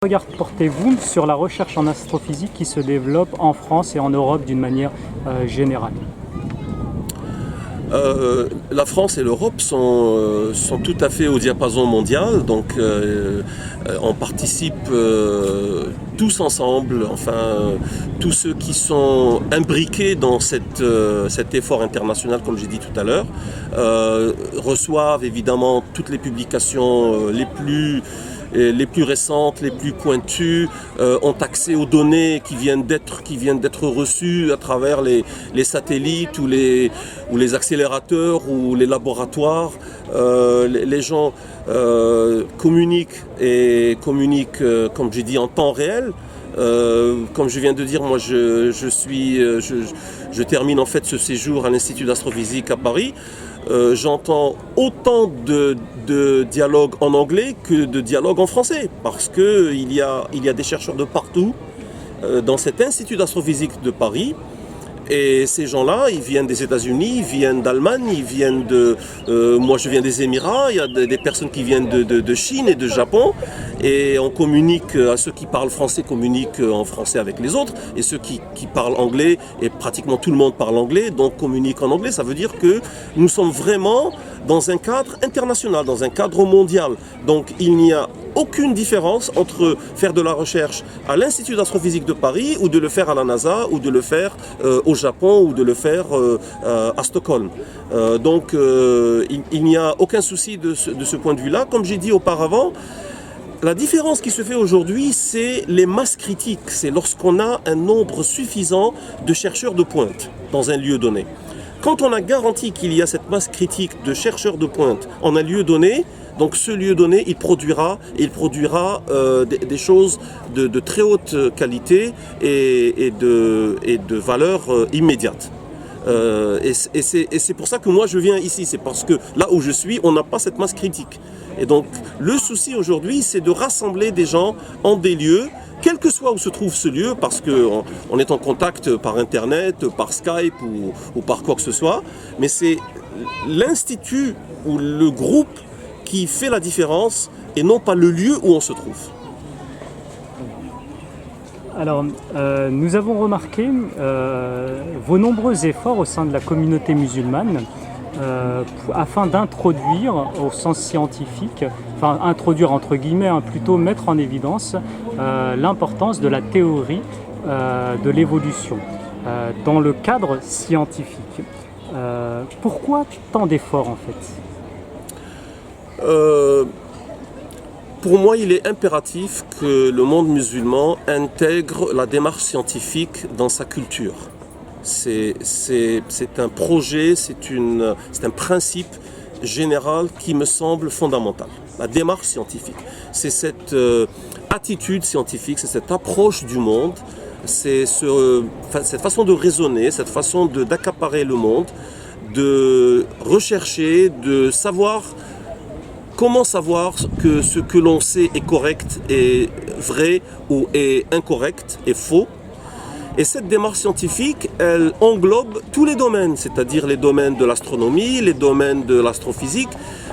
Regard portez-vous sur la recherche en astrophysique qui se développe en France et en Europe d'une manière générale? La France et l'Europe sont tout à fait au diapason mondial, donc on participe tous ensemble, enfin tous ceux qui sont imbriqués dans cet effort international, comme j'ai dit tout à l'heure, reçoivent évidemment toutes les publications les plus récentes, les plus pointues, ont accès aux données qui viennent d'être reçues à travers les satellites ou les accélérateurs ou les laboratoires. Les gens communiquent comme j'ai dit, en temps réel. Comme je viens de dire, moi je termine en fait ce séjour à l'Institut d'astrophysique à Paris. J'entends autant de dialogues en anglais que de dialogues en français, parce qu'il y a des chercheurs de partout dans cet Institut d'astrophysique de Paris. Et ces gens-là, ils viennent des États-Unis, ils viennent d'Allemagne, ils viennent moi je viens des Émirats, il y a des personnes qui viennent de Chine et de Japon. Et on communique, à ceux qui parlent français communiquent en français avec les autres. Et ceux qui parlent anglais, et pratiquement tout le monde parle anglais, donc communique en anglais. Ça veut dire que nous sommes vraiment dans un cadre international, dans un cadre mondial. Donc il n'y a aucune différence entre faire de la recherche à l'Institut d'astrophysique de Paris ou de le faire à la NASA ou de le faire au Japon ou de le faire à Stockholm. Donc il n'y a aucun souci de ce point de vue-là. Comme j'ai dit auparavant, la différence qui se fait aujourd'hui, c'est les masses critiques. C'est lorsqu'on a un nombre suffisant de chercheurs de pointe dans un lieu donné. Quand on a garanti qu'il y a cette masse critique de chercheurs de pointe en un lieu donné, donc ce lieu donné, il produira des choses de très haute qualité et de valeur immédiate. Et c'est pour ça que moi je viens ici, c'est parce que là où je suis, on n'a pas cette masse critique. Et donc le souci aujourd'hui, c'est de rassembler des gens en des lieux, quel que soit où se trouve ce lieu, parce qu'on est en contact par Internet, par Skype ou par quoi que ce soit, mais c'est l'institut ou le groupe qui fait la différence et non pas le lieu où on se trouve. Alors, nous avons remarqué vos nombreux efforts au sein de la communauté musulmane afin d'introduire au sens scientifique, enfin introduire entre guillemets, plutôt mettre en évidence l'importance de la théorie de l'évolution dans le cadre scientifique. Pourquoi tant d'efforts en fait ? Pour moi, il est impératif que le monde musulman intègre la démarche scientifique dans sa culture. C'est un projet, c'est un principe général qui me semble fondamental. La démarche scientifique, c'est cette attitude scientifique, c'est cette approche du monde, c'est cette façon de raisonner, cette façon d'accaparer le monde, de rechercher, de savoir. Comment savoir que ce que l'on sait est correct, est vrai ou est incorrect, est faux? Et cette démarche scientifique, elle englobe tous les domaines, c'est-à-dire les domaines de l'astronomie, les domaines de l'astrophysique,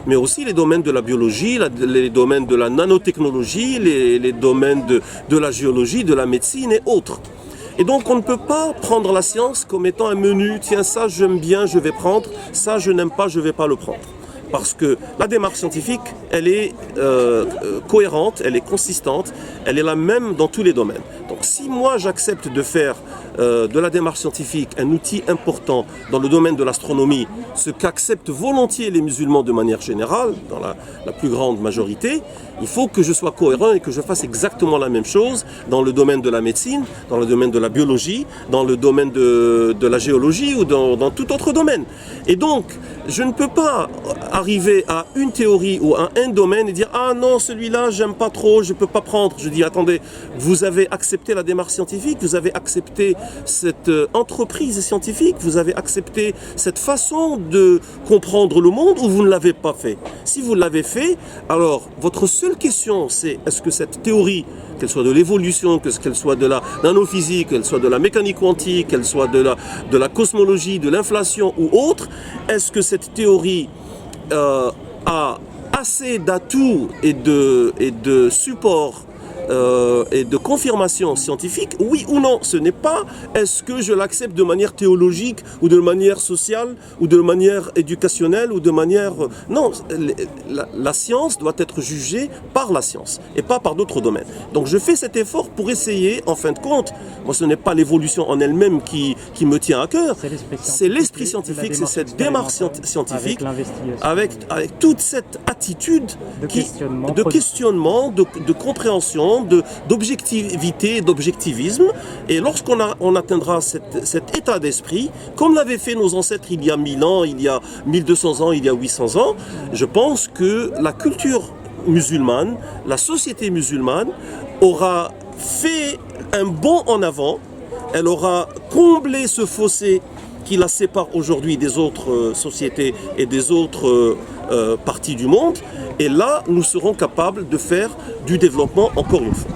mais aussi les domaines de la biologie, les domaines de la nanotechnologie, les domaines de la géologie, de la médecine et autres. Et donc on ne peut pas prendre la science comme étant un menu, tiens ça j'aime bien, je vais prendre, ça je n'aime pas, je ne vais pas le prendre. Parce que la démarche scientifique, elle est cohérente, elle est consistante, elle est la même dans tous les domaines. Donc si moi j'accepte de faire de la démarche scientifique un outil important dans le domaine de l'astronomie, ce qu'acceptent volontiers les musulmans de manière générale, dans la plus grande majorité, il faut que je sois cohérent et que je fasse exactement la même chose dans le domaine de la médecine, dans le domaine de la biologie, dans le domaine de la géologie ou dans tout autre domaine. Et donc, je ne peux pas arriver à une théorie ou à un domaine et dire « Ah non, celui-là, j'aime pas trop, je ne peux pas prendre. » Je dis « Attendez, vous avez accepté la démarche scientifique, vous avez accepté cette entreprise scientifique, vous avez accepté cette façon de comprendre le monde ou vous ne l'avez pas fait. Si vous l'avez fait, alors votre seule question, c'est est-ce que cette théorie, qu'elle soit de l'évolution, qu'elle soit de la nanophysique, qu'elle soit de la mécanique quantique, qu'elle soit de la cosmologie, de l'inflation ou autre, est-ce que cette théorie a assez d'atouts et de supports et de confirmation scientifique, oui ou non. Ce n'est pas est-ce que je l'accepte de manière théologique ou de manière sociale ou de manière éducationnelle ou de manière... Non, la science doit être jugée par la science et pas par d'autres domaines. Donc je fais cet effort pour essayer, en fin de compte, moi ce n'est pas l'évolution en elle-même qui me tient à cœur, c'est l'esprit scientifique, c'est cette démarche scientifique avec toute cette attitude de questionnement, de compréhension, d'objectivité, d'objectivisme. Et lorsqu'on atteindra cet état d'esprit, comme l'avaient fait nos ancêtres il y a 1000 ans, il y a 1200 ans, il y a 800 ans, je pense que la culture musulmane, la société musulmane aura fait un bond en avant, elle aura comblé ce fossé qui la sépare aujourd'hui des autres sociétés et des autres parties du monde. Et là, nous serons capables de faire du développement encore une fois.